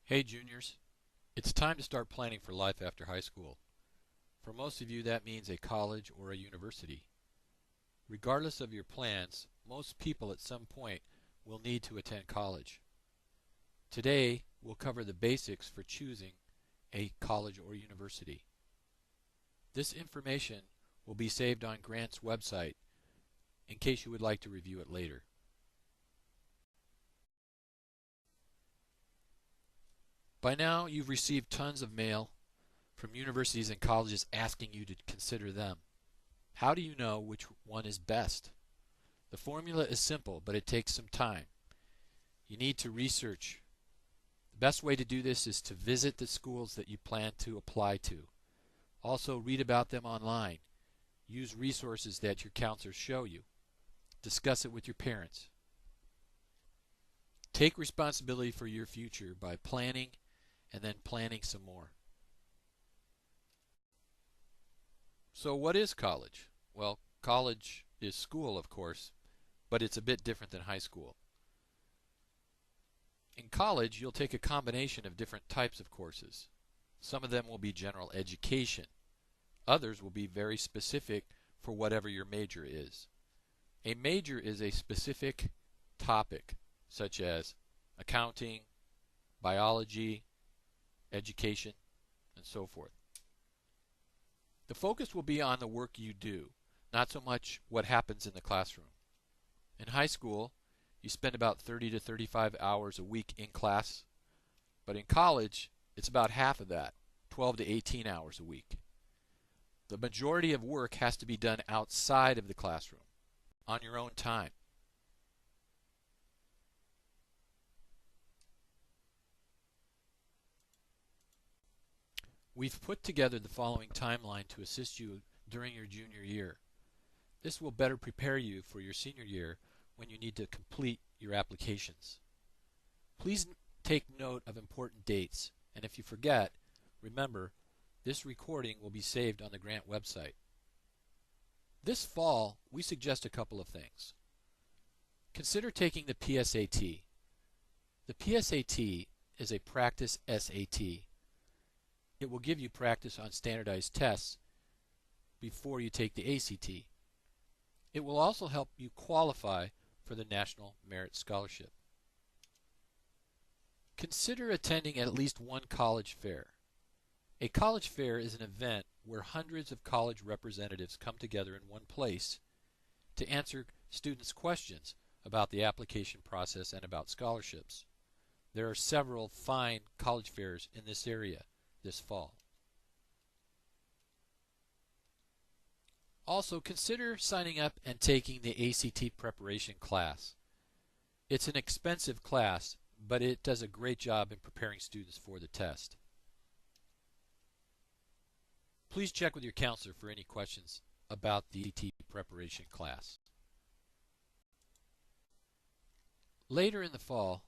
Hey juniors, it's time to start planning for life after high school. For most of you that means a college or a university. Regardless of your plans, most people at some point will need to attend college. Today we'll cover the basics for choosing a college or university. This information will be saved on Grant's website in case you would like to review it later. By now you've received tons of mail from universities and colleges asking you to consider them. How do you know which one is best? The formula is simple, but it takes some time. You need to research. The best way to do this is to visit the schools that you plan to apply to. Also read about them online. Use resources that your counselors show you. Discuss it with your parents. Take responsibility for your future by planning and then planning some more. So what is college? Well, college is school, of course, but it's a bit different than high school. In college, you'll take a combination of different types of courses. Some of them will be general education. Others will be very specific for whatever your major is. A major is a specific topic, such as accounting, biology, education, and so forth. The focus will be on the work you do, not so much what happens in the classroom. In high school, you spend about 30 to 35 hours a week in class, but in college, it's about half of that, 12 to 18 hours a week. The majority of work has to be done outside of the classroom, on your own time. We've put together the following timeline to assist you during your junior year. This will better prepare you for your senior year when you need to complete your applications. Please take note of important dates, and if you forget, remember, this recording will be saved on the Grant website. This fall, we suggest a couple of things. Consider taking the PSAT. The PSAT is a practice SAT. It will give you practice on standardized tests before you take the ACT. It will also help you qualify for the National Merit Scholarship. Consider attending at least one college fair. A college fair is an event where hundreds of college representatives come together in one place to answer students' questions about the application process and about scholarships. There are several fine college fairs in this area this fall. Also, consider signing up and taking the ACT preparation class. It's an expensive class, but it does a great job in preparing students for the test. Please check with your counselor for any questions about the ACT preparation class. Later in the fall,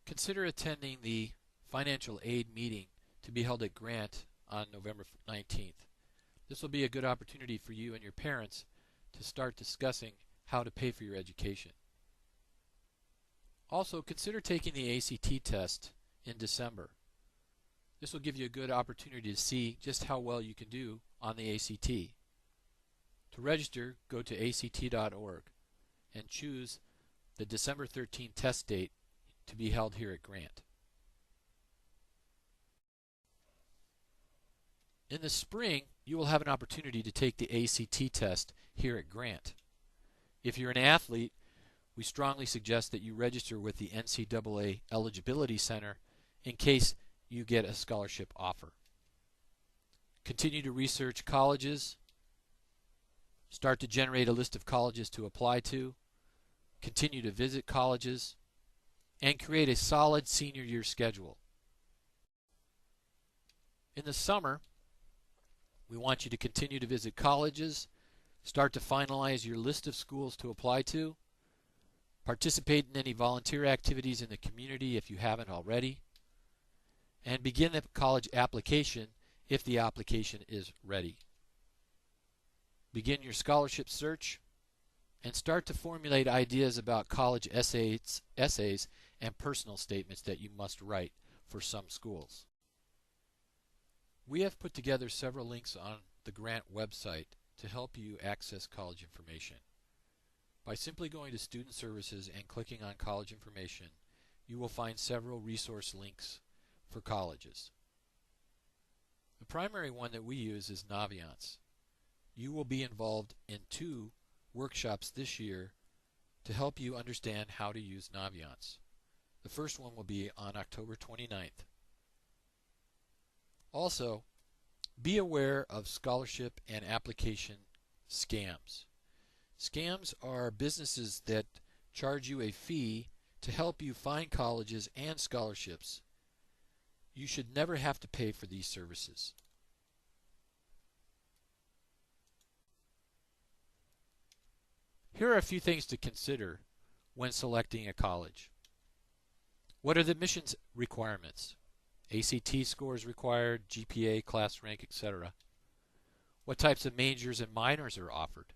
consider attending the financial aid meeting to be held at Grant on November 19th. This will be a good opportunity for you and your parents to start discussing how to pay for your education. Also, consider taking the ACT test in December. This will give you a good opportunity to see just how well you can do on the ACT. To register, go to act.org and choose the December 13th test date to be held here at Grant. In the spring, you will have an opportunity to take the ACT test here at Grant. If you're an athlete, we strongly suggest that you register with the NCAA Eligibility Center in case you get a scholarship offer. Continue to research colleges. Start to generate a list of colleges to apply to. Continue to visit colleges. And create a solid senior year schedule. In the summer, we want you to continue to visit colleges, start to finalize your list of schools to apply to, participate in any volunteer activities in the community if you haven't already, and begin the college application if the application is ready. Begin your scholarship search and start to formulate ideas about college essays and personal statements that you must write for some schools. We have put together several links on the grant website to help you access college information. By simply going to Student Services and clicking on College Information, you will find several resource links for colleges. The primary one that we use is Naviance. You will be involved in 2 workshops this year to help you understand how to use Naviance. The first one will be on October 29th. Also, be aware of scholarship and application scams. Scams are businesses that charge you a fee to help you find colleges and scholarships. You should never have to pay for these services. Here are a few things to consider when selecting a college. What are the admissions requirements? ACT scores required, GPA, class rank, etc. What types of majors and minors are offered?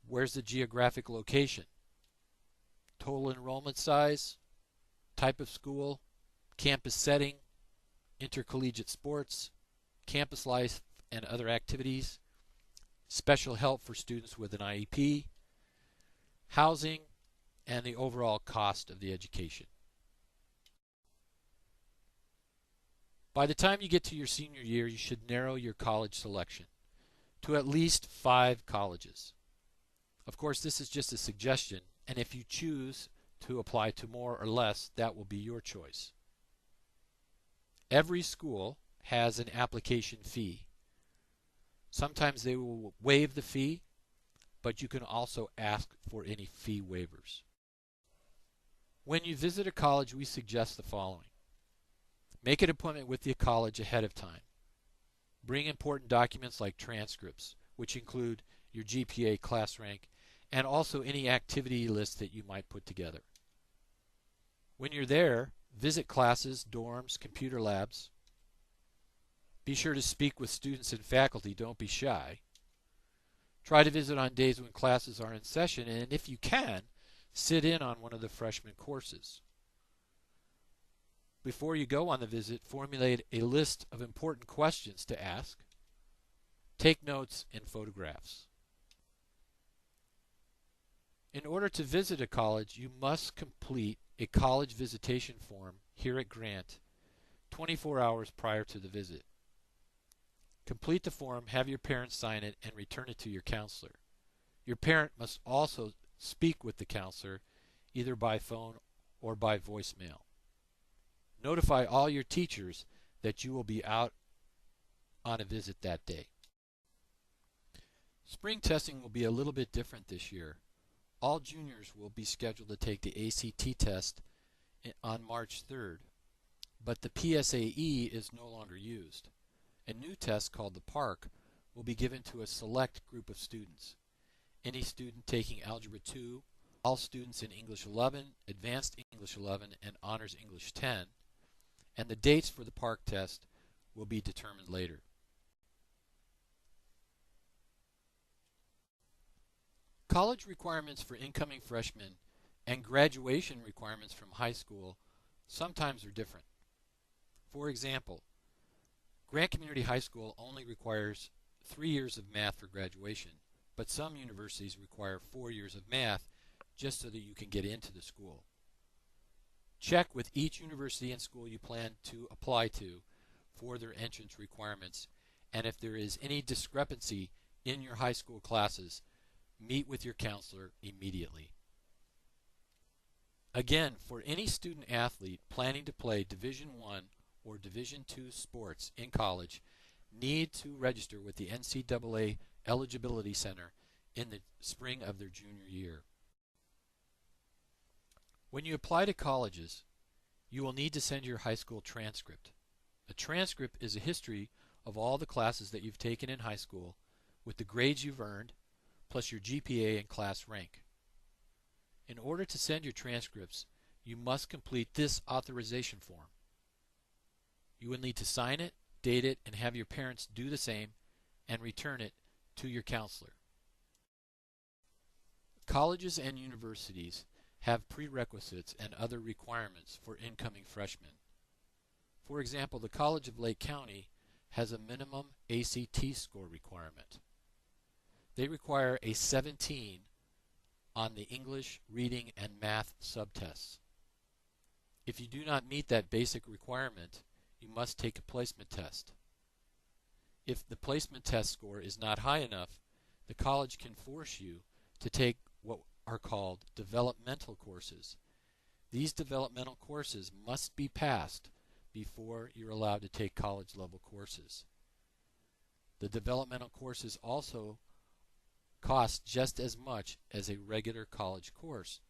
Where's the geographic location? Total enrollment size, type of school, campus setting, intercollegiate sports, campus life and other activities, special help for students with an IEP, housing, and the overall cost of the education. By the time you get to your senior year, you should narrow your college selection to at least 5 colleges. Of course, this is just a suggestion, and if you choose to apply to more or less, that will be your choice. Every school has an application fee. Sometimes they will waive the fee, but you can also ask for any fee waivers. When you visit a college, we suggest the following. Make an appointment with the college ahead of time. Bring important documents like transcripts, which include your GPA, class rank, and also any activity list that you might put together. When you're there, visit classes, dorms, computer labs. Be sure to speak with students and faculty. Don't be shy. Try to visit on days when classes are in session, and if you can, sit in on one of the freshman courses. Before you go on the visit, formulate a list of important questions to ask. Take notes and photographs. In order to visit a college, you must complete a college visitation form here at Grant 24 hours prior to the visit. Complete the form, have your parents sign it, and return it to your counselor. Your parent must also speak with the counselor either by phone or by voicemail. Notify all your teachers that you will be out on a visit that day. Spring testing will be a little bit different this year. All juniors will be scheduled to take the ACT test on March 3rd, but the PSAE is no longer used. A new test called the PARC will be given to a select group of students. Any student taking Algebra 2, all students in English 11, Advanced English 11, and Honors English 10, and the dates for the PARC test will be determined later. College requirements for incoming freshmen and graduation requirements from high school sometimes are different. For example, Grant Community High School only requires 3 years of math for graduation, but some universities require 4 years of math just so that you can get into the school. Check with each university and school you plan to apply to for their entrance requirements, and if there is any discrepancy in your high school classes, meet with your counselor immediately. Again, for any student athlete planning to play Division I or Division II sports in college, need to register with the NCAA Eligibility Center in the spring of their junior year. When you apply to colleges, you will need to send your high school transcript. A transcript is a history of all the classes that you've taken in high school with the grades you've earned, plus your GPA and class rank. In order to send your transcripts, you must complete this authorization form. You will need to sign it, date it, and have your parents do the same and return it to your counselor. Colleges and universities have prerequisites and other requirements for incoming freshmen. For example, the College of Lake County has a minimum ACT score requirement. They require a 17 on the English, reading, and math subtests. If you do not meet that basic requirement, you must take a placement test. If the placement test score is not high enough, the college can force you to take what are called developmental courses. These developmental courses must be passed before you're allowed to take college level courses. The developmental courses also cost just as much as a regular college course.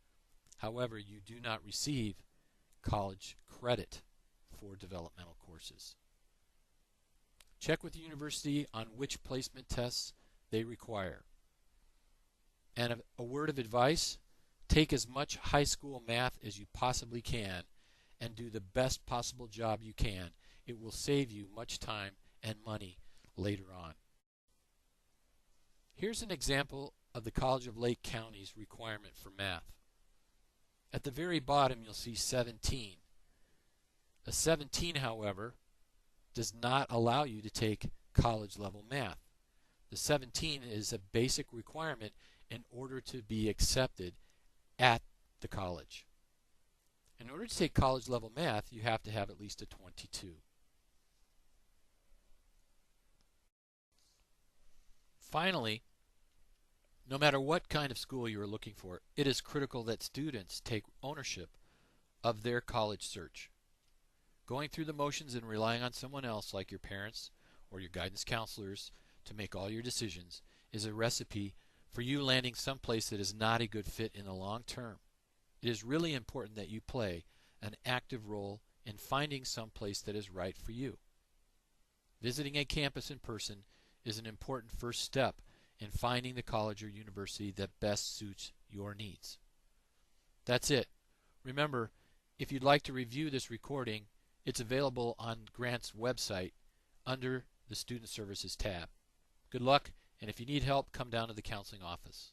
However, you do not receive college credit for developmental courses. Check with the university on which placement tests they require. And a word of advice, take as much high school math as you possibly can and do the best possible job you can. It will save you much time and money later on. Here's an example of the College of Lake County's requirement for math. At the very bottom you'll see 17. A 17, however, does not allow you to take college level math. The 17 is a basic requirement in order to be accepted at the college. In order to take college level math, you have to have at least a 22. Finally, no matter what kind of school you are looking for, it is critical that students take ownership of their college search. Going through the motions and relying on someone else like your parents or your guidance counselors to make all your decisions is a recipe for you landing someplace that is not a good fit in the long term. It is really important that you play an active role in finding someplace that is right for you. Visiting a campus in person is an important first step in finding the college or university that best suits your needs. That's it. Remember, if you'd like to review this recording, it's available on Grant's website under the Student Services tab. Good luck, and if you need help, come down to the counseling office.